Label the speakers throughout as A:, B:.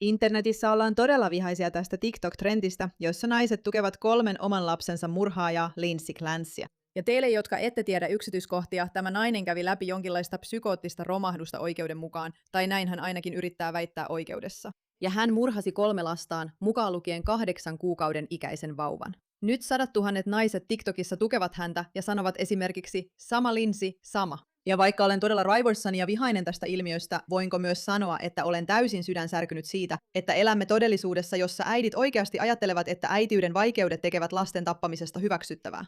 A: Internetissä ollaan todella vihaisia tästä TikTok-trendistä, jossa naiset tukevat 3 oman lapsensa murhaajaa Lindsay Clancea.
B: Ja teille, jotka ette tiedä yksityiskohtia, tämä nainen kävi läpi jonkinlaista psykoottista romahdusta oikeuden mukaan, tai näin hän ainakin yrittää väittää oikeudessa.
A: Ja hän murhasi 3 lastaan, mukaan lukien 8 kuukauden ikäisen vauvan. Nyt 100 000 naiset TikTokissa tukevat häntä ja sanovat esimerkiksi sama Lindsay, sama. Ja vaikka olen todella raivoissani ja vihainen tästä ilmiöstä, voinko myös sanoa, että olen täysin sydänsärkynyt siitä, että elämme todellisuudessa, jossa äidit oikeasti ajattelevat, että äitiyden vaikeudet tekevät lasten tappamisesta hyväksyttävää.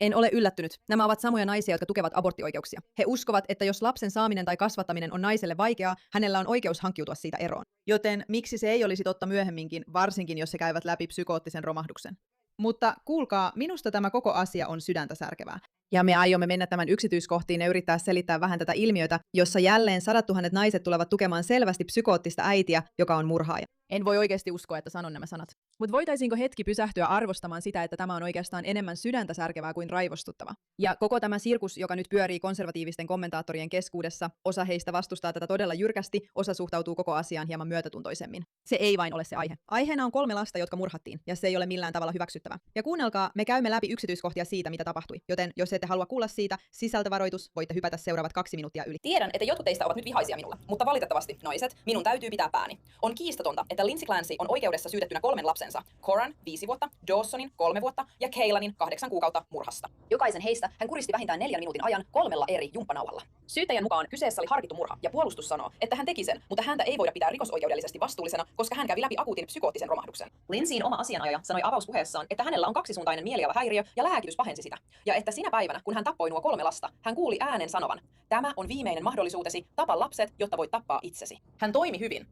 A: En ole yllättynyt. Nämä ovat samoja naisia, jotka tukevat aborttioikeuksia. He uskovat, että jos lapsen saaminen tai kasvattaminen on naiselle vaikeaa, hänellä on oikeus hankkiutua siitä eroon. Joten miksi se ei olisi totta myöhemminkin, varsinkin jos he käyvät läpi psykoottisen romahduksen? Mutta kuulkaa, minusta tämä koko asia on sydäntä särkevää. Ja me aiomme mennä tämän yksityiskohtiin ja yrittää selittää vähän tätä ilmiötä, jossa jälleen 100 000 naiset tulevat tukemaan selvästi psykoottista äitiä, joka on murhaaja.
B: En voi oikeasti uskoa, että sanon nämä sanat. Mutta voitaisiinko hetki pysähtyä arvostamaan sitä, että tämä on oikeastaan enemmän sydäntä särkevää kuin raivostuttava? Ja koko tämä sirkus, joka nyt pyörii konservatiivisten kommentaattorien keskuudessa, osa heistä vastustaa tätä todella jyrkästi, osa suhtautuu koko asiaan hieman myötätuntoisemmin. Se ei vain ole se aihe. Aiheena on 3 lasta, jotka murhattiin, ja se ei ole millään tavalla hyväksyttävä. Ja kuunnelkaa, me käymme läpi yksityiskohtia siitä, mitä tapahtui, joten jos ette halua kuulla siitä, sisältövaroitus, voitte hypätä seuraavat 2 minuuttia yli.
C: Tiedän, että jotkut teistä ovat nyt vihaisia minulle, mutta valitettavasti, naiset, minun täytyy pitää pääni. On kiistatonta, että Lindsay Clancy on oikeudessa syytettynä 3 lapsensa, Coran 5 vuotta, Dawsonin 3 vuotta ja Kaylanin 8 kuukautta murhasta. Jokaisen heistä hän kuristi vähintään 4 minuutin ajan 3 eri jumppanauhalla. Syyttäjän mukaan kyseessä oli harkittu murha ja puolustus sanoo, että hän teki sen, mutta häntä ei voida pitää rikosoikeudellisesti vastuullisena, koska hän kävi läpi akuutin psykoottisen romahduksen. Lindsayn oma asianajaja sanoi avauspuheessaan, että hänellä on kaksisuuntainen mielialahäiriö ja lääkitys pahensi sitä. Ja että sinä päivänä, kun hän tappoi nuo 3 lasta, hän kuuli äänen sanovan, tämä on viimeinen mahdollisuutesi, tapa lapset, jotta voit tappaa itsesi. Hän toimi hyvin.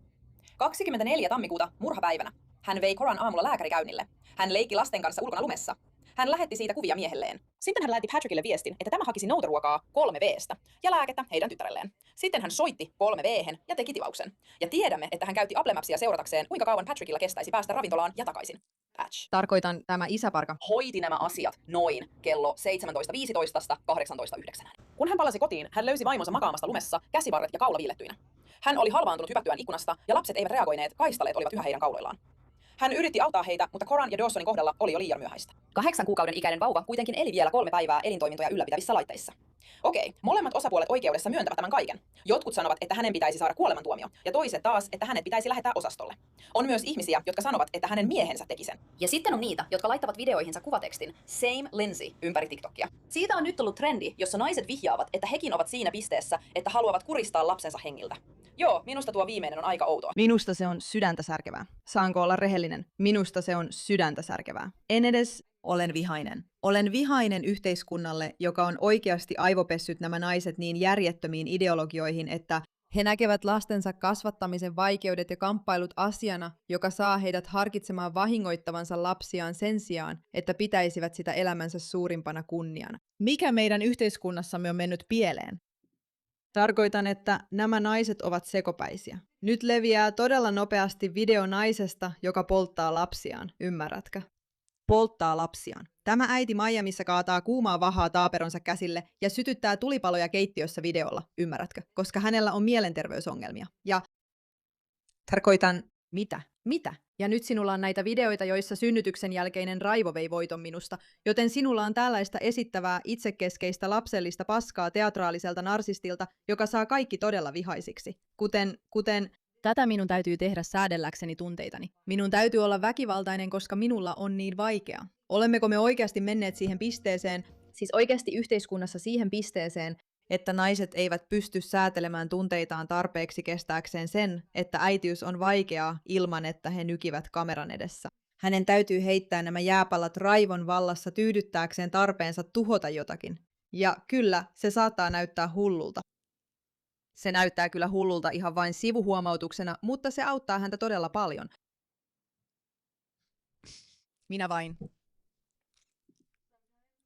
C: 24. tammikuuta murhapäivänä. Hän vei Coran aamulla lääkärikäynnille. Hän leikki lasten kanssa ulkona lumessa. Hän lähetti siitä kuvia miehelleen. Sitten hän lähetti Patrickille viestin, että tämä hakisi noutaruokaa 3V:stä ja lääkettä heidän tyttärelleen. Sitten hän soitti 3V:hen ja teki tilauksen. Ja tiedämme, että hän käytti Apple Mapsia seuratakseen, kuinka kauan Patrickilla kestäisi päästä ravintolaan ja takaisin. Patch
A: Tarkoitan tämä isäparka.
C: hoiti nämä asiat noin kello 17.15 18.09. Kun hän palasi kotiin, hän löysi vaimonsa makaamasta lumessa, käsivarret ja kaula viillettyinä. Hän oli halvaantunut hypättyään ikkunasta ja lapset eivät reagoineet, kaistaleet olivat yhä heidän kauloillaan. Hän yritti auttaa heitä, mutta Coran ja Dawsonin kohdalla oli jo liian myöhäistä. 8 kuukauden ikäinen vauva kuitenkin eli vielä 3 päivää elintoimintoja ylläpitävissä laitteissa. Okei, molemmat osapuolet oikeudessa myöntävät tämän kaiken. Jotkut sanovat, että hänen pitäisi saada kuolemantuomio, ja toiset taas, että hänet pitäisi lähettää osastolle. On myös ihmisiä, jotka sanovat, että hänen miehensä teki sen. Ja sitten on niitä, jotka laittavat videoihinsa kuvatekstin Same Lindsay ympäri TikTokia. Siitä on nyt tullut trendi, jossa naiset vihjaavat, että hekin ovat siinä pisteessä, että haluavat kuristaa lapsensa hengiltä. Joo, minusta tuo viimeinen on aika outoa.
A: Minusta se on sydäntä särkevää. Saanko olla rehellinen? Minusta se on sydäntä särkevää. En edes olen vihainen. Olen vihainen yhteiskunnalle, joka on oikeasti aivopessyt nämä naiset niin järjettömiin ideologioihin, että
B: He näkevät lastensa kasvattamisen vaikeudet ja kamppailut asiana, joka saa heidät harkitsemaan vahingoittavansa lapsiaan sen sijaan, että pitäisivät sitä elämänsä suurimpana kunniana.
A: mikä meidän yhteiskunnassamme on mennyt pieleen? Tarkoitan, että nämä naiset ovat sekopäisiä. Nyt leviää todella nopeasti video naisesta, joka polttaa lapsiaan, ymmärrätkö? Polttaa lapsiaan. Tämä äiti Miamissa kaataa kuumaa vahaa taaperonsa käsille ja sytyttää tulipaloja keittiössä videolla, ymmärrätkö? Koska hänellä on mielenterveysongelmia. Ja tarkoitan, mitä? Mitä? Ja nyt sinulla on näitä videoita, joissa synnytyksen jälkeinen raivo vei voiton minusta, joten sinulla on tällaista esittävää, itsekeskeistä, lapsellista paskaa teatraaliselta narsistilta, joka saa kaikki todella vihaisiksi. Kuten
B: Tätä minun täytyy tehdä säädelläkseni tunteitani. Minun täytyy olla väkivaltainen, koska minulla on niin vaikea.
A: olemmeko me oikeasti menneet siihen pisteeseen, siis oikeasti yhteiskunnassa siihen pisteeseen, että naiset eivät pysty säätelemään tunteitaan tarpeeksi kestääkseen sen, että äitiys on vaikeaa ilman, että he nykivät kameran edessä. Hänen täytyy heittää nämä jääpallat raivon vallassa tyydyttääkseen tarpeensa tuhota jotakin. Ja kyllä, se saattaa näyttää hullulta. Se näyttää kyllä hullulta ihan vain sivuhuomautuksena, mutta se auttaa häntä todella paljon. Minä vain.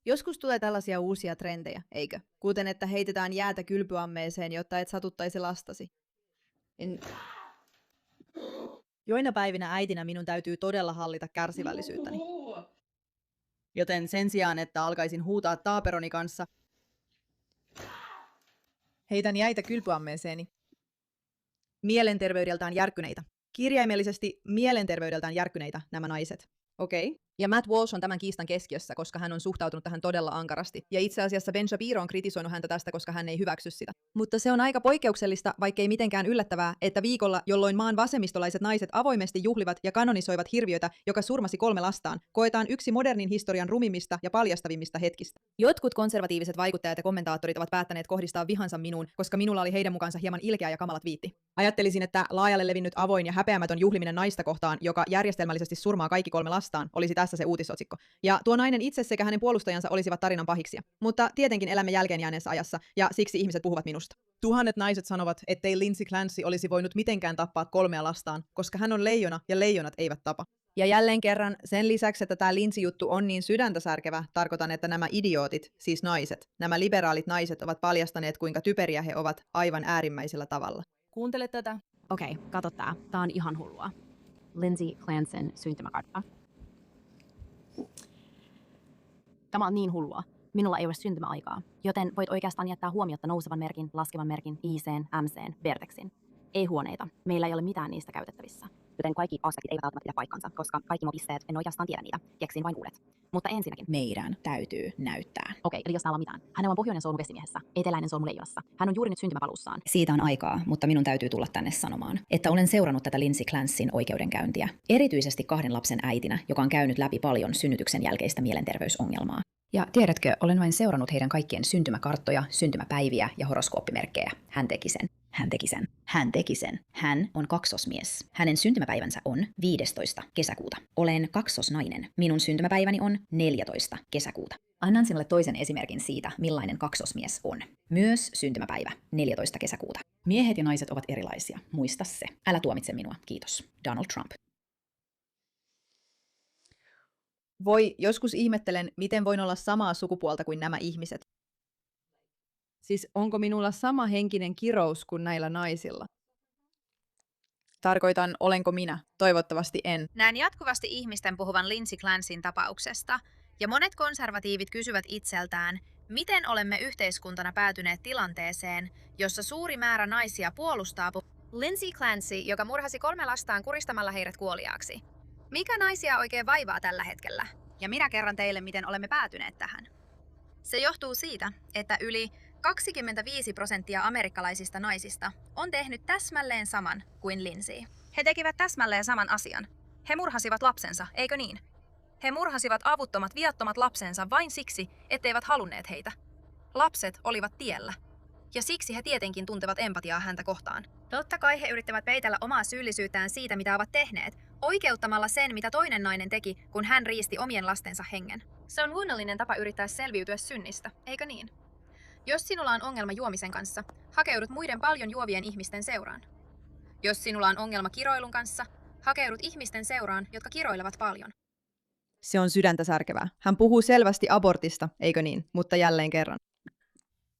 A: Joskus tulee tällaisia uusia trendejä, eikö? Kuten että heitetään jäätä kylpyammeeseen, jotta et satuttaisi lastasi. Joina päivinä äitinä minun täytyy todella hallita kärsivällisyyttäni. Joten sen sijaan, että alkaisin huutaa taaperoni kanssa, heitän jäitä kylpyammeeseeni. Mielenterveydeltään järkkyneitä.
B: kirjaimellisesti mielenterveydeltään järkyneitä nämä naiset. Okei. Ja Matt Walsh on tämän kiistan keskiössä, koska hän on suhtautunut tähän todella ankarasti. Ja itse asiassa Ben Shapiro on kritisoinut häntä tästä, koska hän ei hyväksy sitä. Mutta se on aika poikkeuksellista, vaikkei mitenkään yllättävää, että viikolla, jolloin maan vasemmistolaiset naiset avoimesti juhlivat ja kanonisoivat hirviötä, joka surmasi 3 lastaan, koetaan yksi modernin historian rumimmista ja paljastavimmista hetkistä. Jotkut konservatiiviset vaikuttajat ja kommentaattorit ovat päättäneet kohdistaa vihansa minuun, koska minulla oli heidän mukaansa hieman ilkeä ja kamala twiitti. Ajattelisin, että laajalle levinnyt avoin ja häpeämätön juhliminen naista kohtaan, joka järjestelmällisesti surmaa kaikki 3 lastaan, olisi tässä se uutisotsikko. Ja tuo nainen itse sekä hänen puolustajansa olisivat tarinan pahiksia. Mutta tietenkin elämme jälkeenjääneessä ajassa, ja siksi ihmiset puhuvat minusta. Tuhannet naiset sanovat, ettei Lindsay Clancy olisi voinut mitenkään tappaa 3 lastaan, koska hän on leijona ja leijonat eivät tapa. Ja jälleen kerran, sen lisäksi, että tämä Lindsay-juttu on niin sydäntä särkevä, tarkoitan, että nämä idiootit, siis naiset, nämä liberaalit naiset ovat paljastaneet, kuinka typeriä he ovat aivan äärimmäisellä tavalla.
D: Kuuntele tätä.
E: Okei, kato tää. Tää on ihan hullua. Lindsay Clancyn syntymäkartta. Tämä on niin hullua. Minulla ei ole syntymäaikaa, joten voit oikeastaan jättää huomiotta nousevan merkin, laskevan merkin, IC:n, MC:n, Vertexin. Ei huoneita. Meillä ei ole mitään niistä käytettävissä. Joten kaikki aspektit eivät välttämättä pidä paikkansa, koska kaikki nuo pisteet en oikeastaan tiedä niitä. Keksin vain uudet. Mutta ensinnäkin.
F: Meidän täytyy näyttää.
E: Okei, eli jos täällä on mitään. Hänellä on pohjoinen solmu vesimiehessä, eteläinen solmu leijonassa. Hän on juuri nyt syntymäpaluussaan.
F: Siitä on aikaa, mutta minun täytyy tulla tänne sanomaan, että olen seurannut tätä Lindsay Clancyn oikeudenkäyntiä. Erityisesti 2 lapsen äitinä, joka on käynyt läpi paljon synnytyksen jälkeistä mielenterveysongelmaa. Ja tiedätkö, olen vain seurannut heidän kaikkien syntymäkarttoja, syntymäpäiviä ja horoskooppimerkkejä. Hän teki sen. Hän teki sen. Hän teki sen. Hän on kaksosmies. Hänen syntymäpäivänsä on 15. kesäkuuta. Olen kaksosnainen. Minun syntymäpäiväni on 14. kesäkuuta. Annan sinulle toisen esimerkin siitä, millainen kaksosmies on. Myös syntymäpäivä 14. kesäkuuta. Miehet ja naiset ovat erilaisia. Muista se. Älä tuomitse minua. Kiitos. Donald Trump.
B: Voi, joskus ihmettelen, miten voin olla samaa sukupuolta kuin nämä ihmiset. Siis onko minulla sama henkinen kirous kuin näillä naisilla? Tarkoitan, olenko minä? Toivottavasti en.
G: Näen jatkuvasti ihmisten puhuvan Lindsay Clancyn tapauksesta, ja monet konservatiivit kysyvät itseltään, miten olemme yhteiskuntana päätyneet tilanteeseen, jossa suuri määrä naisia puolustaa Lindsay Clancy, joka murhasi 3 lastaan kuristamalla heidät kuoliaaksi. Mikä naisia oikein vaivaa tällä hetkellä? Ja minä kerron teille, miten olemme päätyneet tähän. Se johtuu siitä, että yli 25% amerikkalaisista naisista on tehnyt täsmälleen saman kuin Lindsay. He tekivät täsmälleen saman asian. He murhasivat lapsensa, eikö niin? He murhasivat avuttomat, viattomat lapsensa vain siksi, etteivät halunneet heitä. Lapset olivat tiellä. Ja siksi he tietenkin tuntevat empatiaa häntä kohtaan. Totta kai he yrittävät peitellä omaa syyllisyyttään siitä, mitä ovat tehneet, oikeuttamalla sen, mitä toinen nainen teki, kun hän riisti omien lastensa hengen. Se on luonnollinen tapa yrittää selviytyä synnistä, eikö niin? Jos sinulla on ongelma juomisen kanssa, hakeudut muiden paljon juovien ihmisten seuraan. Jos sinulla on ongelma kiroilun kanssa, hakeudut ihmisten seuraan, jotka kiroilevat paljon.
B: Se on sydäntä särkevää. Hän puhuu selvästi abortista, eikö niin? Mutta jälleen kerran.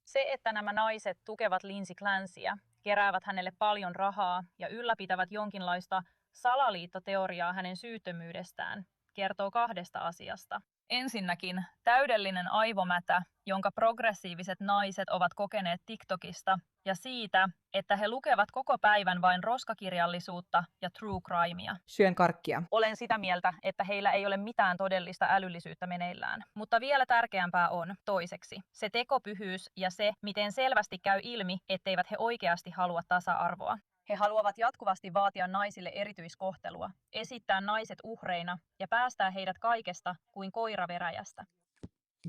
H: Se, että nämä naiset tukevat Lindsay Clancyä, keräävät hänelle paljon rahaa ja ylläpitävät jonkinlaista salaliittoteoriaa hänen syyttömyydestään, kertoo 2 asiasta. Ensinnäkin täydellinen aivomätä, jonka progressiiviset naiset ovat kokeneet TikTokista, ja siitä, että he lukevat koko päivän vain roskakirjallisuutta ja true crimea.
B: Syön karkkia.
H: Olen sitä mieltä, että heillä ei ole mitään todellista älyllisyyttä meneillään. Mutta vielä tärkeämpää on, toiseksi, se tekopyhyys ja se, miten selvästi käy ilmi, etteivät he oikeasti halua tasa-arvoa. He haluavat jatkuvasti vaatia naisille erityiskohtelua, esittää naiset uhreina ja päästää heidät kaikesta kuin koira veräjästä.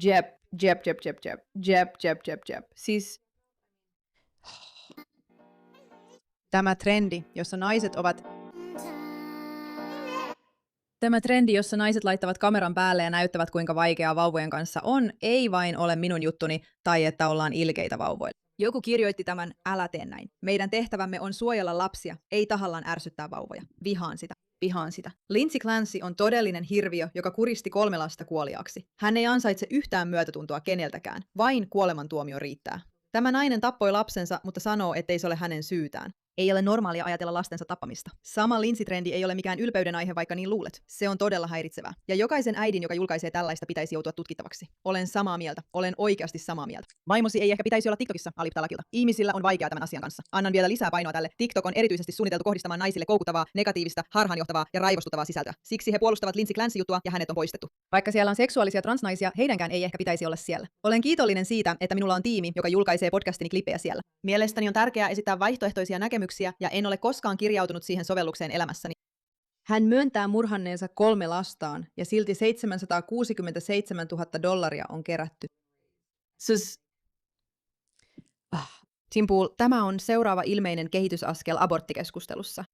B: Jeb, jeb, jeb, jeb, jeb, jeb, jeb, jeb, jeb. Siis tämä trendi, jossa naiset ovat... Tämä trendi, jossa naiset laittavat kameran päälle ja näyttävät, kuinka vaikeaa vauvojen kanssa on, ei vain ole minun juttuni tai että ollaan ilkeitä vauvoille. Joku kirjoitti tämän, älä tee näin. Meidän tehtävämme on suojella lapsia, ei tahallaan ärsyttää vauvoja. Vihaan sitä. Vihaan sitä. Lindsay Clancy on todellinen hirviö, joka kuristi 3 lasta kuoliaaksi. Hän ei ansaitse yhtään myötätuntoa keneltäkään. Vain kuolemantuomio riittää. Tämä nainen tappoi lapsensa, mutta sanoo, ettei se ole hänen syytään. Ei ole normaalia ajatella lastensa tappamista. Sama Lindsay-trendi ei ole mikään ylpeyden aihe, vaikka niin luulet. Se on todella häiritsevää. Ja jokaisen äidin, joka julkaisee tällaista, pitäisi joutua tutkittavaksi. Olen samaa mieltä. Olen oikeasti samaa mieltä. Vaimosi ei ehkä pitäisi olla TikTokissa, Alip Talakilta. Ihmisillä on vaikeaa tämän asian kanssa. Annan vielä lisää painoa tälle. TikTok on erityisesti suunniteltu kohdistamaan naisille koukuttavaa, negatiivista, harhaanjohtavaa ja raivostuttavaa sisältöä. Siksi he puolustavat Lindsay Clancy-juttua ja hänet on poistettu. Vaikka siellä on seksuaalisia transnaisia, heidänkään ei ehkä pitäisi olla siellä. Olen kiitollinen siitä, että minulla on tiimi, joka julkaisee podcastini klippejä siellä. Mielestäni on tärkeää esittää vaihtoehtoisia näkemyksiä ja en ole koskaan kirjautunut siihen sovellukseen elämässäni. Hän myöntää murhanneensa 3 lastaan ja silti $767,000 on kerätty. Tim Pool, tämä on seuraava ilmeinen kehitysaskel aborttikeskustelussa.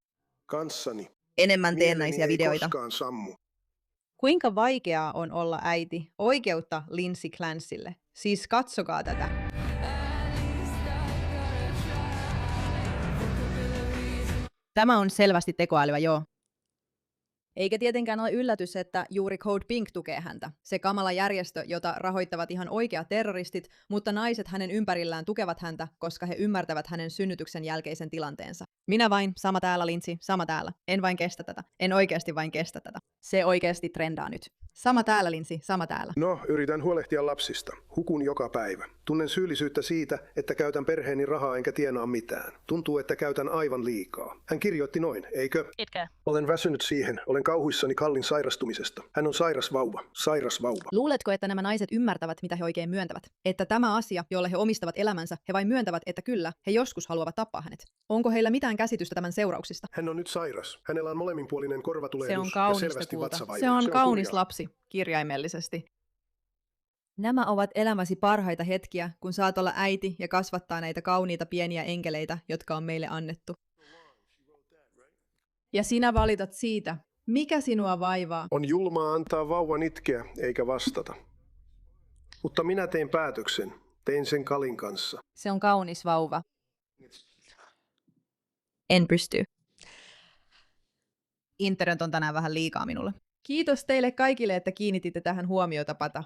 D: Kanssani.
B: Enemmän teennäisiä
D: Mieleni ei
B: videoita.
D: koskaan sammu.
B: Kuinka vaikeaa on olla äiti? Oikeutta Lindsay Clancylle. Siis katsokaa tätä. Tämä on selvästi tekoälyä, joo. Eikä tietenkään ole yllätys, että juuri Code Pink tukee häntä. Se kamala järjestö, jota rahoittavat ihan oikeat terroristit, mutta naiset hänen ympärillään tukevat häntä, koska he ymmärtävät hänen synnytyksen jälkeisen tilanteensa. Minä vain, sama täällä Lindsay, sama täällä. En vain kestä tätä. En oikeasti vain kestä tätä. Se oikeasti trendaa nyt. Sama täällä Lindsay, sama täällä.
D: No, yritän huolehtia lapsista. Hukun joka päivä. Tunnen syyllisyyttä siitä, että käytän perheeni rahaa enkä tienaa mitään. Tuntuu, että käytän aivan liikaa. Hän kirjoitti noin, eikö?
H: Itke.
D: Olen väsynyt siihen. Olen kauhuissani Kallin sairastumisesta. Hän on sairas vauva. Sairas vauva.
B: Luuletko, että nämä naiset ymmärtävät, mitä he oikein myöntävät? Että tämä asia, jolle he omistavat elämänsä, he vain myöntävät, että kyllä, he joskus haluavat tappaa hänet. Onko heillä mitään käsitystä tämän seurauksista?
D: Hän on nyt sairas. Hänellä on molemminpuolinen korvatulehdus
B: Se on
D: ja
B: kaunista
D: selvästi
B: kulta.
D: vatsavaiva.
B: Se on kaunis
D: kurjaa.
B: lapsi, kirjaimellisesti. Nämä ovat elämäsi parhaita hetkiä, kun saat olla äiti ja kasvattaa näitä kauniita pieniä enkeleitä, jotka on meille annettu. Ja sinä valitat siitä, mikä sinua vaivaa.
D: On julmaa antaa vauvan itkeä eikä vastata. Mutta minä tein päätöksen. Tein sen Kalin kanssa.
B: Se on kaunis vauva. En pysty. Internet on tänään vähän liikaa minulle. Kiitos teille kaikille, että kiinnititte tähän huomiota, Pata.